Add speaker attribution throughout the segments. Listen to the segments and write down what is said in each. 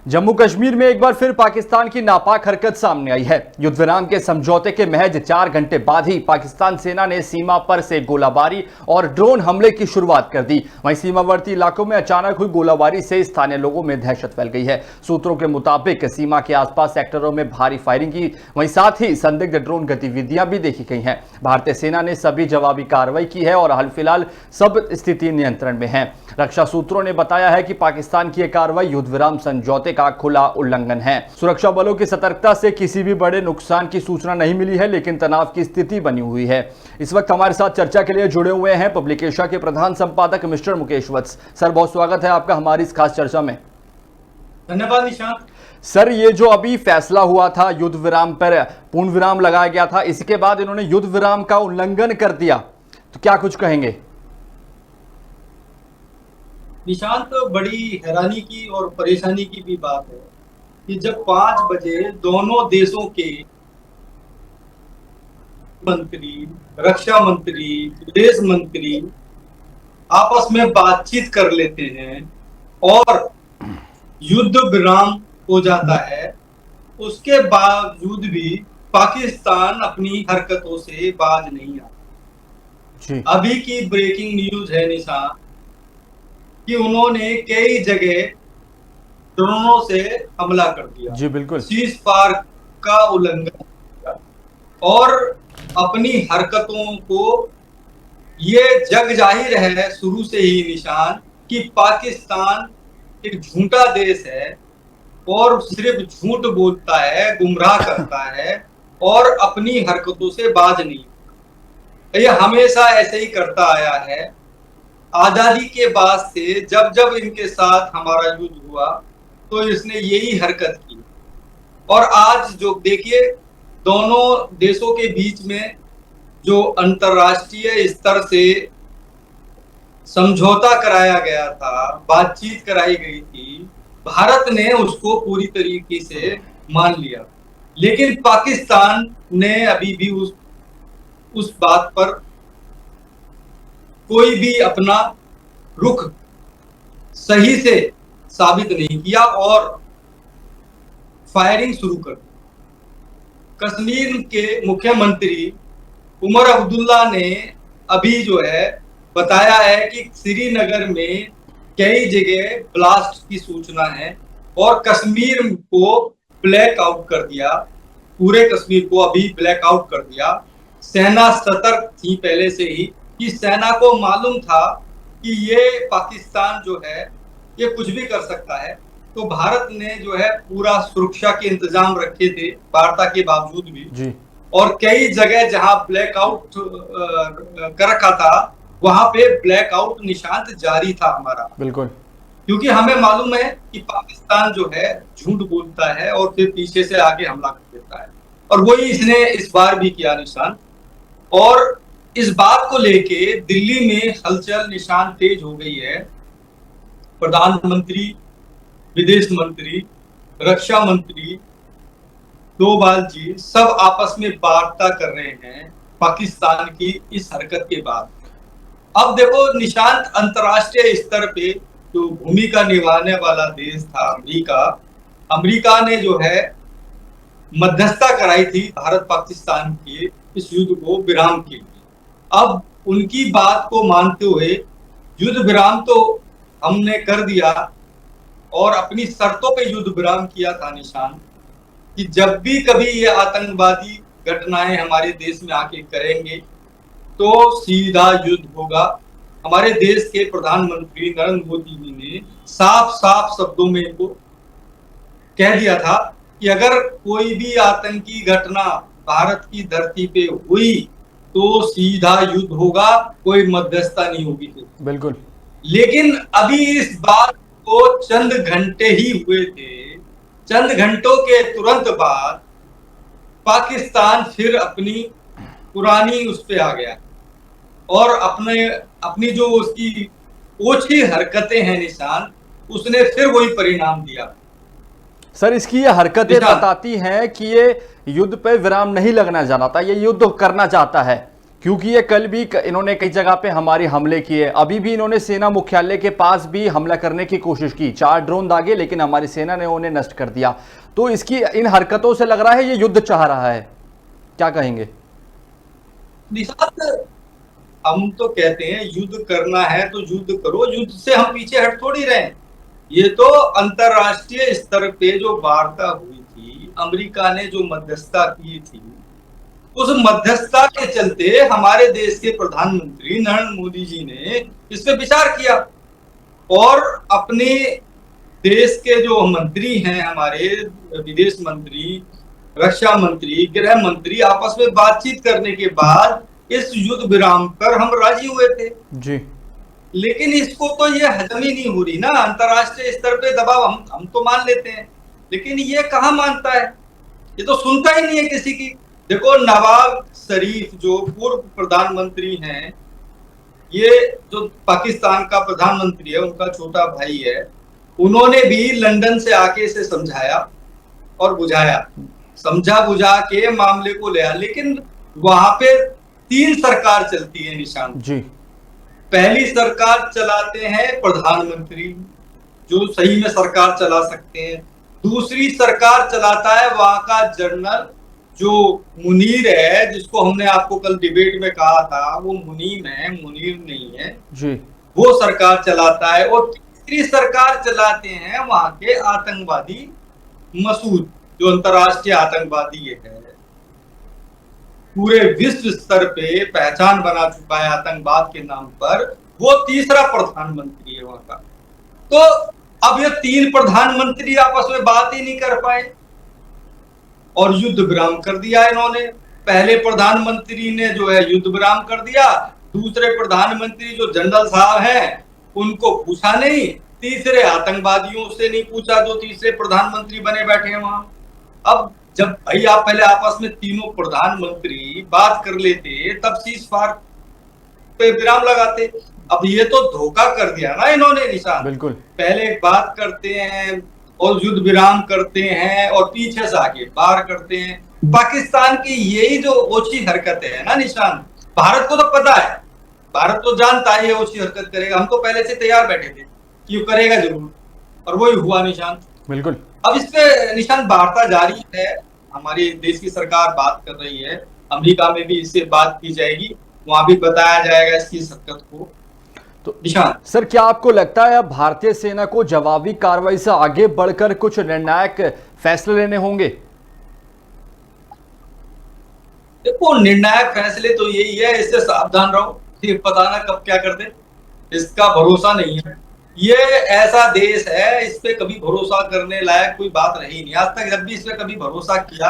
Speaker 1: जम्मू कश्मीर में एक बार फिर पाकिस्तान की नापाक हरकत सामने आई है। युद्ध विराम के समझौते के महज 4 घंटे बाद ही पाकिस्तान सेना ने सीमा पर से गोलाबारी और ड्रोन हमले की शुरुआत कर दी। वहीं सीमावर्ती इलाकों में अचानक हुई गोलाबारी से स्थानीय लोगों में दहशत फैल गई है। सूत्रों के मुताबिक सीमा के आसपास सेक्टरों में भारी फायरिंग की, वहीं साथ ही संदिग्ध ड्रोन गतिविधियां भी देखी गई हैं। भारतीय सेना ने सभी जवाबी कार्रवाई की है और हाल फिलहाल सब स्थिति नियंत्रण में है। रक्षा सूत्रों ने बताया है कि पाकिस्तान की यह कार्रवाई युद्ध विराम समझौते का खुला उल्लंघन है। सुरक्षा बलों की सतर्कता से किसी भी बड़े नुकसान की सूचना नहीं मिली है, लेकिन तनाव की स्थिति बनी हुई है। इस वक्त हमारे साथ चर्चा के लिए जुड़े हुए हैं पब्लिक एशिया के प्रधान संपादक मिस्टर मुकेश वत्स। सर, बहुत स्वागत है आपका हमारी इस खास चर्चा में।
Speaker 2: धन्यवाद निशांत।
Speaker 1: सर, ये जो अभी फैसला हुआ था, युद्ध विराम पर पूर्ण विराम लगाया गया था, इसके बाद इन्होंने युद्ध विराम का उल्लंघन कर दिया, तो क्या कुछ कहेंगे?
Speaker 2: निशांत, बड़ी हैरानी की और परेशानी की भी बात है कि जब 5 बजे दोनों देशों के मंत्री, रक्षा मंत्री, विदेश मंत्री आपस में बातचीत कर लेते हैं और युद्ध विराम हो जाता है, उसके बावजूद भी पाकिस्तान अपनी हरकतों से बाज नहीं आता। अभी की ब्रेकिंग न्यूज है निशांत कि उन्होंने कई जगह ड्रोनों से हमला कर दिया।
Speaker 1: जी बिल्कुल।
Speaker 2: सीज फायर का उल्लंघन किया और अपनी हरकतों को ये जग जाहिर है शुरू से ही निशान कि पाकिस्तान एक झूठा देश है और सिर्फ झूठ बोलता है, गुमराह करता है और अपनी हरकतों से बाज नहीं। ये हमेशा ऐसे ही करता आया है। आजादी के बाद से जब जब इनके साथ हमारा युद्ध हुआ तो इसने यही हरकत की और आज जो देखिए दोनों देशों के बीच में जो अंतरराष्ट्रीय स्तर से समझौता कराया गया था, बातचीत कराई गई थी, भारत ने उसको पूरी तरीके से मान लिया, लेकिन पाकिस्तान ने अभी भी उस बात पर कोई भी अपना रुख सही से साबित नहीं किया और फायरिंग शुरू कर दी। कश्मीर के मुख्यमंत्री उमर अब्दुल्ला ने अभी जो है बताया है कि श्रीनगर में कई जगह ब्लास्ट की सूचना है और कश्मीर को ब्लैक आउट कर दिया, पूरे कश्मीर को अभी ब्लैक आउट कर दिया। सेना सतर्क थी पहले से ही कि सेना को मालूम था कि ये पाकिस्तान जो है ये कुछ भी कर सकता है, तो भारत ने जो है पूरा सुरक्षा के इंतजाम रखे थे वार्ता के बावजूद भी जी। और कई जगह जहां ब्लैकआउट कर रखा था वहां पे ब्लैकआउट निशान जारी था हमारा, बिल्कुल, क्योंकि हमें मालूम है कि पाकिस्तान जो है झूठ बोलता है और फिर पीछे से आगे हमला कर देता है और वही इसने इस बार भी किया निशान। और इस बात को लेके दिल्ली में हलचल निशान तेज हो गई है। प्रधानमंत्री, विदेश मंत्री, रक्षा मंत्री डोभाल जी सब आपस में वार्ता कर रहे हैं पाकिस्तान की इस हरकत के बाद। अब देखो निशांत, अंतरराष्ट्रीय स्तर पे जो भूमिका निभाने वाला देश था अमेरिका ने जो है मध्यस्थता कराई थी भारत पाकिस्तान के इस युद्ध को विराम के लिए। अब उनकी बात को मानते हुए युद्ध विराम तो हमने कर दिया और अपनी शर्तों पे युद्ध विराम किया था निशान कि जब भी कभी ये आतंकवादी घटनाएं हमारे देश में आके करेंगे तो सीधा युद्ध होगा। हमारे देश के प्रधानमंत्री नरेंद्र मोदी जी ने साफ साफ शब्दों में इनको कह दिया था कि अगर कोई भी आतंकी घटना भारत की धरती पे हुई तो सीधा युद्ध होगा, कोई मध्यस्थता नहीं होगी। बिल्कुल। लेकिन अभी इस बात को चंद घंटे ही हुए थे, चंद घंटों के तुरंत बाद पाकिस्तान फिर अपनी पुरानी उस पे आ गया और अपनी जो उसकी ओछी हरकतें हैं निशान, उसने फिर वही परिणाम दिया।
Speaker 1: सर, इसकी ये हरकतें बताती हैं कि ये युद्ध पे विराम नहीं लगना चाहता, ये युद्ध करना चाहता है। क्योंकि ये कल भी इन्होंने कई जगह पे हमारे हमले किए, अभी भी इन्होंने सेना मुख्यालय के पास भी हमला करने की कोशिश की, 4 ड्रोन दागे लेकिन हमारी सेना ने उन्हें नष्ट कर दिया। तो इसकी इन हरकतों से लग रहा है ये युद्ध चाह रहा है, क्या कहेंगे?
Speaker 2: निशांत, हम तो कहते हैं युद्ध करना है तो युद्ध करो, युद्ध से हम पीछे हट थोड़ी रहे। ये तो अंतरराष्ट्रीय स्तर पे जो वार्ता हुई थी, अमेरिका ने जो मध्यस्थता की थी, उस मध्यस्थता के चलते हमारे देश के प्रधानमंत्री नरेंद्र मोदी जी ने इस पे विचार किया और अपने देश के जो मंत्री हैं, हमारे विदेश मंत्री, रक्षा मंत्री, गृह मंत्री, आपस में बातचीत करने के बाद इस युद्ध विराम पर हम राजी हुए थे
Speaker 1: जी।
Speaker 2: लेकिन इसको तो ये हजम ही नहीं हो रही ना। अंतरराष्ट्रीय स्तर पे दबाव हम तो मान लेते हैं, लेकिन ये कहाँ मानता है, ये तो सुनता ही नहीं है किसी की। देखो, नवाज शरीफ जो पूर्व प्रधानमंत्री हैं, ये जो पाकिस्तान का प्रधानमंत्री है, उनका छोटा भाई है, उन्होंने भी लंदन से आके इसे समझाया और बुझाया, समझा बुझा के मामले को लिया। लेकिन वहां पे 3 सरकार चलती है निशांत
Speaker 1: जी।
Speaker 2: पहली सरकार चलाते हैं प्रधानमंत्री, जो सही में सरकार चला सकते हैं। दूसरी सरकार चलाता है वहां का जनरल जो मुनीर है, जिसको हमने आपको कल डिबेट में कहा था वो मुनीम है, मुनीर नहीं है
Speaker 1: जी। वो
Speaker 2: सरकार चलाता है। और तीसरी सरकार चलाते हैं वहां के आतंकवादी मसूद, जो अंतरराष्ट्रीय आतंकवादी है, पूरे विश्व स्तर पे पहचान बना चुका है आतंकवाद के नाम पर, वो तीसरा प्रधानमंत्री है वहां का। तो अब ये 3 प्रधानमंत्री आपस में बात ही नहीं कर पाए और युद्ध विराम कर दिया इन्होंने। पहले प्रधानमंत्री ने जो है युद्ध विराम कर दिया, दूसरे प्रधानमंत्री जो जनरल साहब हैं उनको पूछा नहीं, तीसरे आतंकवादियों से नहीं पूछा जो तीसरे प्रधानमंत्री बने बैठे हैं वहां। अब जब भाई आप पहले आपस में तीनों प्रधानमंत्री बात कर लेते तब सीज़फायर पे विराम लगाते। अब ये तो धोखा कर दिया ना इन्होंने निशान।
Speaker 1: बिल्कुल, पहले
Speaker 2: बात करते हैं और युद्ध विराम करते हैं और पीछे से आके पार करते हैं। पाकिस्तान की यही जो ओछी हरकत है ना निशान, भारत को तो पता है, भारत तो जानता है ये ओछी हरकत करेगा। हम तो पहले से तैयार बैठे थे कि ये करेगा जरूर, और वही हुआ निशान।
Speaker 1: बिल्कुल।
Speaker 2: अब इस पे निशान वार्ता जारी है, हमारे देश की सरकार बात कर रही है, अमेरिका में भी इससे बात की जाएगी, वहां भी बताया जाएगा इसकी हरकत को।
Speaker 1: तो निशान सर, क्या आपको लगता है अब भारतीय सेना को जवाबी कार्रवाई से आगे बढ़कर कुछ निर्णायक फैसले लेने होंगे?
Speaker 2: देखो, निर्णायक फैसले तो यही है, इससे सावधान रहो, ये पता ना कब क्या कर दे, इसका भरोसा नहीं है। ये ऐसा देश है, इस पे कभी भरोसा करने लायक कोई बात रही नहीं आज तक। जब भी इस पे कभी भरोसा किया,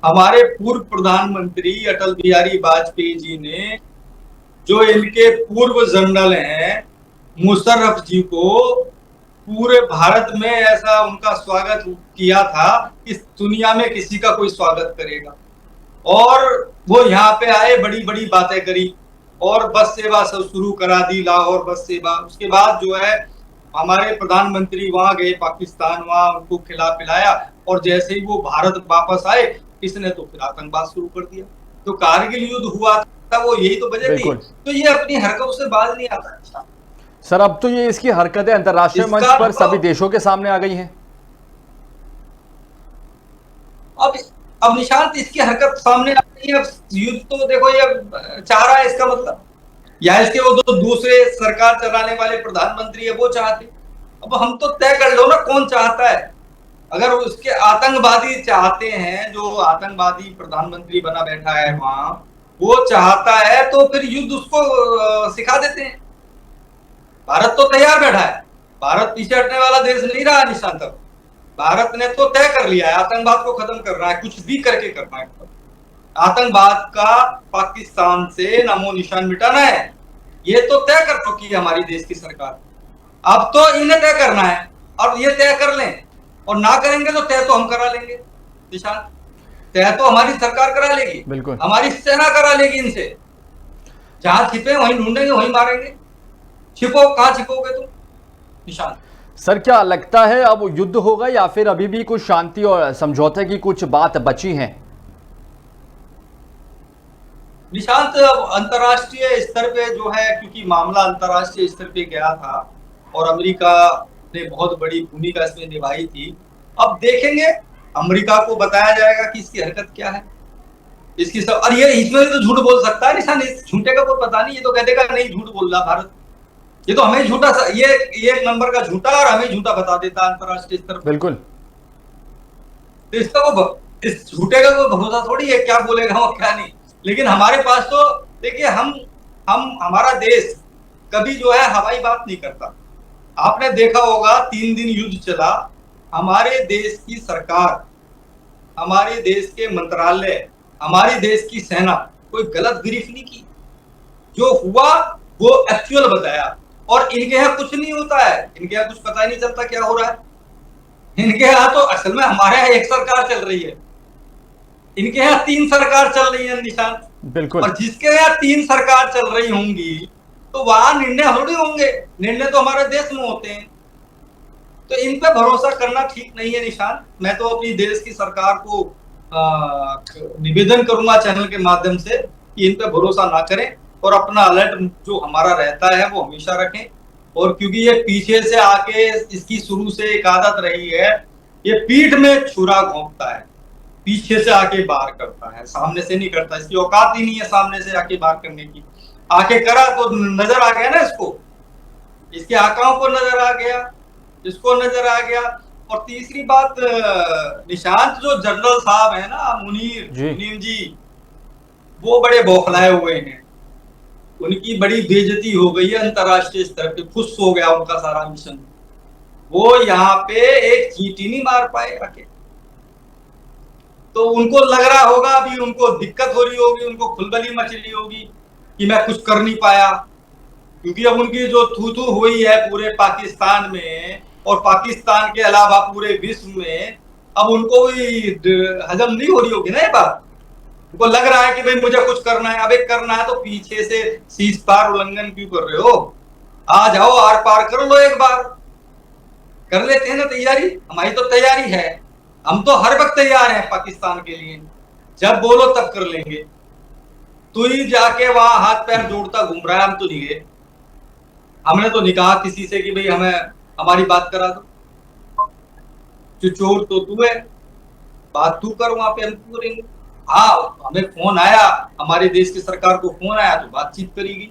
Speaker 2: हमारे पूर्व प्रधानमंत्री अटल बिहारी वाजपेयी जी ने, जो इनके पूर्व जनरल हैं मुशर्रफ जी को, पूरे भारत में ऐसा उनका स्वागत किया था कि दुनिया में किसी का कोई स्वागत करेगा। और वो यहाँ पे आए, बड़ी बड़ी बातें करी और बस सेवा शुरू करा दी, लाहौर बस सेवा। उसके बाद जो है हमारे प्रधानमंत्री वहां गए पाकिस्तान, वहां उनको खिला पिलाया, और जैसे ही वो भारत वापस आए, इसने तो फिर आतंकवाद शुरू कर दिया। तो कारगिल युद्ध हुआ था, वो यही तो वजह थी। तो ये अपनी हरकतों से बाज नहीं आता
Speaker 1: सर। अब तो ये इसकी हरकतें अंतरराष्ट्रीय मंच पर सभी देशों के सामने आ गई हैं।
Speaker 2: अब निशांत, इसकी हरकत सामने आ गई है। अब युद्ध तो देखो ये चाह रहा है, इसका मतलब, या इसके वो जो दूसरे सरकार चलाने वाले प्रधानमंत्री है वो चाहते। अब हम तो तय कर लो ना कौन चाहता है। अगर उसके आतंकवादी चाहते हैं, जो आतंकवादी प्रधानमंत्री बना बैठा है वहां, वो चाहता है तो फिर युद्ध उसको सिखा देते हैं। भारत तो तैयार बैठा है, भारत पीछे हटने वाला देश नहीं रहा निशान। तक भारत ने तो तय कर लिया है, आतंकवाद को खत्म करना है, कुछ भी करके करना है। आतंकवाद का पाकिस्तान से नामो निशान मिटाना है, ये तो तय कर चुकी है हमारी देश की सरकार। अब तो इन्हें तय करना है, और ये तय कर लें, और ना करेंगे तो तय तो हम करा लेंगे निशान। तय तो हमारी सरकार करा लेगी,
Speaker 1: बिल्कुल,
Speaker 2: हमारी सेना करा लेगी इनसे। जहां छिपे वहीं ढूंढेंगे, वहीं मारेंगे। छिपो, कहां छिपोगे तुम निशान?
Speaker 1: सर, क्या लगता है अब युद्ध होगा या फिर अभी भी कुछ शांति और समझौते की कुछ बात बची हैं?
Speaker 2: निशांत, अंतर्राष्ट्रीय स्तर पे जो है, क्योंकि मामला अंतर्राष्ट्रीय स्तर पे गया था और अमेरिका ने बहुत बड़ी भूमिका इसमें निभाई थी। अब देखेंगे, अमेरिका को बताया जाएगा कि इसकी हरकत क्या है, इसकी सब। और ये इसमें तो झूठ बोल सकता है निशान, इस झूठे का कोई पता नहीं, ये तो कह देगा नहीं झूठ बोल रहा भारत। ये तो हमें झूठा, ये एक नंबर का झूठा, और हमें झूठा बता देता है अंतर्राष्ट्रीय स्तर पर।
Speaker 1: बिल्कुल।
Speaker 2: तो इसका वो इस झूठे का कोई भरोसा थोड़ी है, क्या बोलेगा वो क्या नहीं। लेकिन हमारे पास तो देखिए, हम हमारा देश कभी जो है हवाई बात नहीं करता। आपने देखा होगा 3 दिन युद्ध चला, हमारे देश की सरकार, हमारे देश के मंत्रालय, हमारे देश की सेना कोई गलत ब्रीफ नहीं की। जो हुआ वो एक्चुअल बताया। और इनके यहाँ कुछ नहीं होता है, इनके यहाँ कुछ पता ही नहीं चलता क्या हो रहा है। इनके यहाँ तो असल में हमारे यहाँ एक सरकार चल रही है, इनके यहाँ 3 सरकार चल रही है निशांत।
Speaker 1: बिल्कुल।
Speaker 2: और जिसके यहाँ 3 सरकार चल रही होंगी तो वहां निर्णय थोड़ी होंगे, निर्णय तो हमारे देश में होते हैं। तो इन पे भरोसा करना ठीक नहीं है निशांत। मैं तो अपनी देश की सरकार को निवेदन करूंगा चैनल के माध्यम से कि इन पे भरोसा ना करें और अपना अलर्ट जो हमारा रहता है वो हमेशा रखें। और क्योंकि ये पीछे से आके, इसकी शुरू से एक आदत रही है, ये पीठ में छुरा घोंपता है, पीछे से आके बार करता है, सामने से नहीं करता। इसकी औकात ही नहीं है सामने से आके बार करने की। आके करा तो नजर आ गया ना इसको, इसके आकाओं को नजर आ गया, इसको नजर आ गया। और तीसरी बात, निशांत, जो जनरल साहब है ना, मुनीर जी, वो बड़े बौखलाए हुए हैं। उनकी बड़ी बेइज्जती हो गई है अंतरराष्ट्रीय स्तर पे, खुश हो गया उनका सारा मिशन। वो यहाँ पे एक चींटी नहीं मार पाए आके। तो उनको लग रहा होगा, अभी उनको दिक्कत हो रही होगी, उनको खुलबली मच रही होगी कि मैं कुछ कर नहीं पाया। क्योंकि अब उनकी जो थू थू हुई है पूरे पाकिस्तान में और पाकिस्तान के अलावा पूरे विश्व में, अब उनको भी हजम नहीं हो रही होगी ना ये बात। उनको लग रहा है कि भाई मुझे कुछ करना है, अब एक करना है तो पीछे से सीज पार उल्लंघन क्यों कर रहे हो, आ जाओ आर पार कर लो, एक बार कर लेते हैं ना तैयारी। हमारी तो तैयारी है, हम तो हर वक्त तैयार हैं पाकिस्तान के लिए, जब बोलो तब कर लेंगे। तू ही जाके वहां हाथ पैर जोड़ता घूम रहा है, हम तो नहीं गए। हमने तो नहीं कहा किसी से कि भाई हमें हमारी बात करा दो। जो चोर तो तू है, बात तू कर, वहां पे हम करेंगे। हाँ, हमें फोन आया, हमारे देश की सरकार को फोन आया तो बातचीत करेगी,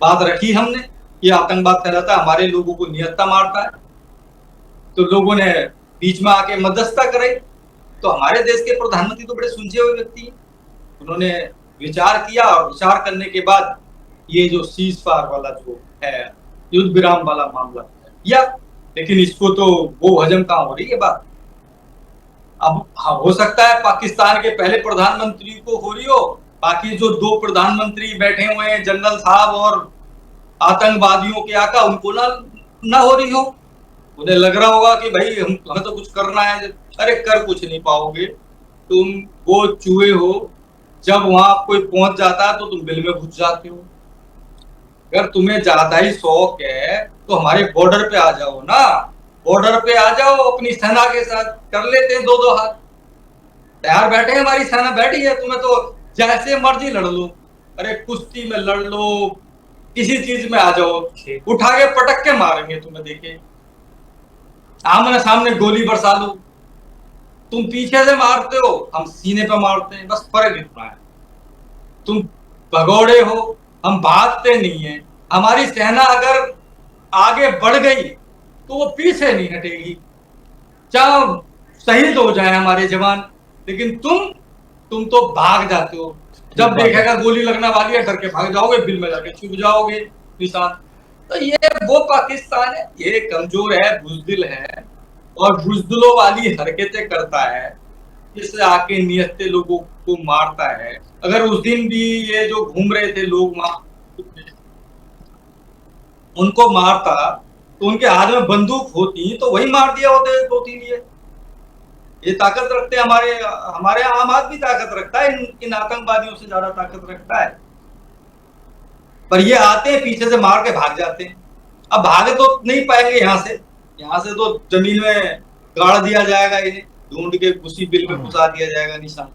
Speaker 2: बात रखी हमने कि आतंकवाद फैलाता है, हमारे लोगों को निहत्था मारता है। तो लोगों ने बीच में आके मध्यस्थता कराई। तो हमारे देश के प्रधानमंत्री तो बड़े सुलझे हुए व्यक्ति हैं, उन्होंने विचार किया और विचार करने के बाद ये जो सीज फायर वाला जो है, युद्ध विराम वाला मामला किया। लेकिन इसको तो वो हजम कहाँ हो रही है बात। अब हो सकता है पाकिस्तान के पहले प्रधानमंत्री को हो रही हो, बाकी जो 2 प्रधानमंत्री बैठे हुए हैं, जनरल साहब और आतंकवादियों के आका, उनको ना हो रही हो। उन्हें लग रहा होगा कि भाई हमें तो कुछ करना है। अरे कर कुछ नहीं पाओगे, तुम वो चूहे हो, जब वहां कोई पहुंच जाता है तो तुम बिल में घुस जाते हो। अगर तुम्हें ज्यादा ही शौक है तो हमारे बॉर्डर पे आ जाओ ना, बॉर्डर पे आ जाओ अपनी सेना के साथ, कर लेते हैं 2-2 हाथ। तैयार बैठे हैं, हमारी सेना बैठी है, तुम्हें तो जैसे मर्जी लड़ लो। अरे कुश्ती में लड़ लो, किसी चीज में आ जाओ, उठा के पटक के मारेंगे तुम्हें। देखे आमने सामने गोली बरसा लो, तुम पीछे से मारते हो, हम सीने पे मारते हैं, बस फर्क इतना है। तुम भगोड़े हो, हम भागते नहीं है। हमारी सेना अगर आगे बढ़ गई तो वो पीछे नहीं हटेगी, चाहे शहीद हो जाए हमारे जवान। लेकिन तुम तो भाग जाते हो, जब देखेगा गोली लगने वाली है डर के भाग जाओगे, बिल में जाके छुप जाओगे निशान। तो ये वो पाकिस्तान है, ये कमजोर है, बुजदिल है और बुजदिलों वाली हरकतें करता है, इससे आके निहत्थे लोगों को मारता है। अगर उस दिन भी ये जो घूम रहे थे लोग वहां उनको मारता तो उनके हाथ में बंदूक होती तो वही मार दिया होते 2-3 ये ताकत रखते हैं। हमारे आम आदमी ताकत रखता है, इन आतंकवादियों से ज्यादा ताकत रखता है। पर ये आते हैं पीछे से मार के भाग जाते हैं। अब भागे तो नहीं पाएंगे यहाँ से तो जमीन में गाड़ दिया जाएगा, इन्हें ढूंढ के उसी बिल में घुसा दिया जाएगा निशान।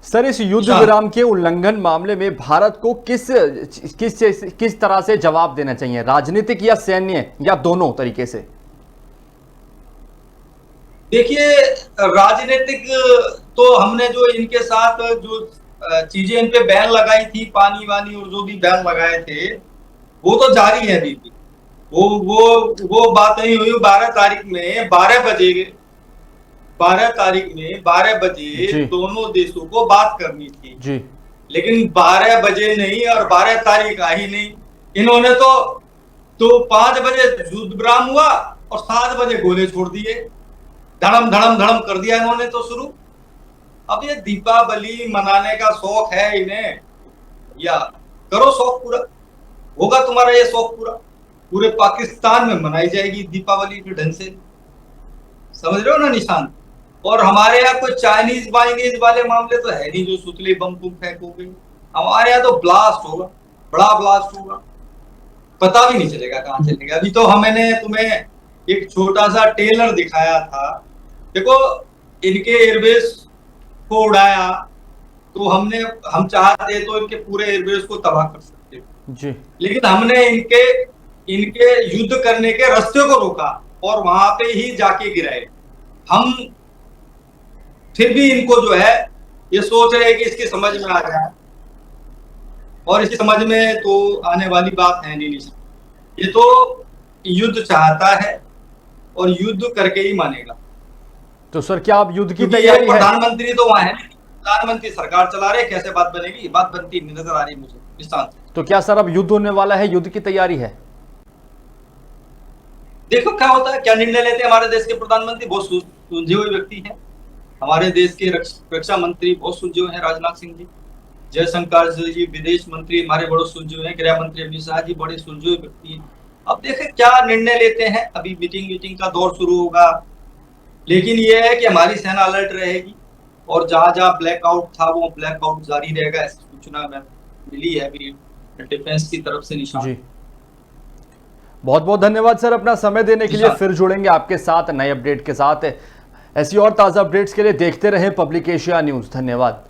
Speaker 1: सर, इस युद्ध विराम के उल्लंघन मामले में भारत को किस तरह से जवाब देना चाहिए, राजनीतिक या सैन्य या दोनों तरीके से?
Speaker 2: देखिए, राजनीतिक तो हमने जो इनके साथ जो चीजें इन पे बैन लगाई थी, पानी वानी और जो भी बैन लगाए थे, वो तो जारी है अभी भी। वो बात नहीं हुई। 12 तारीख में 12 बजे दोनों देशों को बात करनी थी
Speaker 1: जी।
Speaker 2: लेकिन 12 बजे नहीं और 12 तारीख आई नहीं। इन्होंने तो 5 बजे युद्ध विराम हुआ और 7 बजे गोले छोड़ दिए, धड़म धड़म धड़म कर दिया इन्होंने तो शुरू। अब ये दीपावली मनाने का शौक है इन्हें, या करो शौक पूरा, होगा तुम्हारा ये शौक पूरा। पूरे पाकिस्तान में मनाई जाएगी दीपावली के ढंग से, समझ रहे हो ना निशान। और हमारे यहाँ कोई चाइनीज वाइनीज वाले मामले तो है नहीं जो सुतली बम तुम फेंकोगे। हमारे यहाँ तो ब्लास्ट होगा, बड़ा ब्लास्ट होगा, पता भी नहीं चलेगा कहां चलेगा। अभी तो मैंने तुम्हें एक छोटा सा टेलर दिखाया था। देखो, इनके एयरबेस को उड़ाया तो हम चाहते तो इनके पूरे एयरबेस को तबाह कर सकते जी, लेकिन हमने इनके युद्ध करने के रास्ते को रोका और वहां पे ही जाके गिराए। हम फिर भी इनको जो है ये सोच रहे हैं कि इसकी समझ में आ जाए, और इसकी समझ में तो आने वाली बात है नहीं। ये तो युद्ध चाहता है और युद्ध करके ही मानेगा।
Speaker 1: तो सर, क्या आप युद्ध की तैयारी है?
Speaker 2: प्रधानमंत्री तो वहां है, प्रधानमंत्री सरकार चला रहे, कैसे बात बनेगी? बात बनती नजर आ रही मुझे विस्तार से।
Speaker 1: तो क्या सर अब युद्ध होने वाला है, युद्ध की तैयारी है?
Speaker 2: देखो क्या होता है, क्या निर्णय लेते हैं हमारे देश के प्रधानमंत्री। बहुत सुलझे हुए व्यक्ति हैं हमारे देश के। रक्षा मंत्री बहुत सुलझे हुए हैं, राजनाथ सिंह जी, जयशंकर जी विदेश मंत्री हमारे बड़े सुलझे हुए हैं, गृह मंत्री अमित शाह जी बड़े सुलझे हुए व्यक्ति हैं। अब देखें क्या निर्णय लेते हैं। अभी मीटिंग का दौर शुरू होगा, लेकिन यह है कि हमारी सेना अलर्ट रहेगी और जहां जहां ब्लैकआउट था वो ब्लैकआउट जारी रहेगा, ऐसी सूचना मिली है अभी डिफेंस की तरफ से निशान जी।
Speaker 1: बहुत बहुत धन्यवाद सर अपना समय देने के लिए। फिर जुड़ेंगे आपके साथ नए अपडेट के साथ। ऐसी और ताज़ा अपडेट्स के लिए देखते रहें पब्लिक एशिया न्यूज़। धन्यवाद।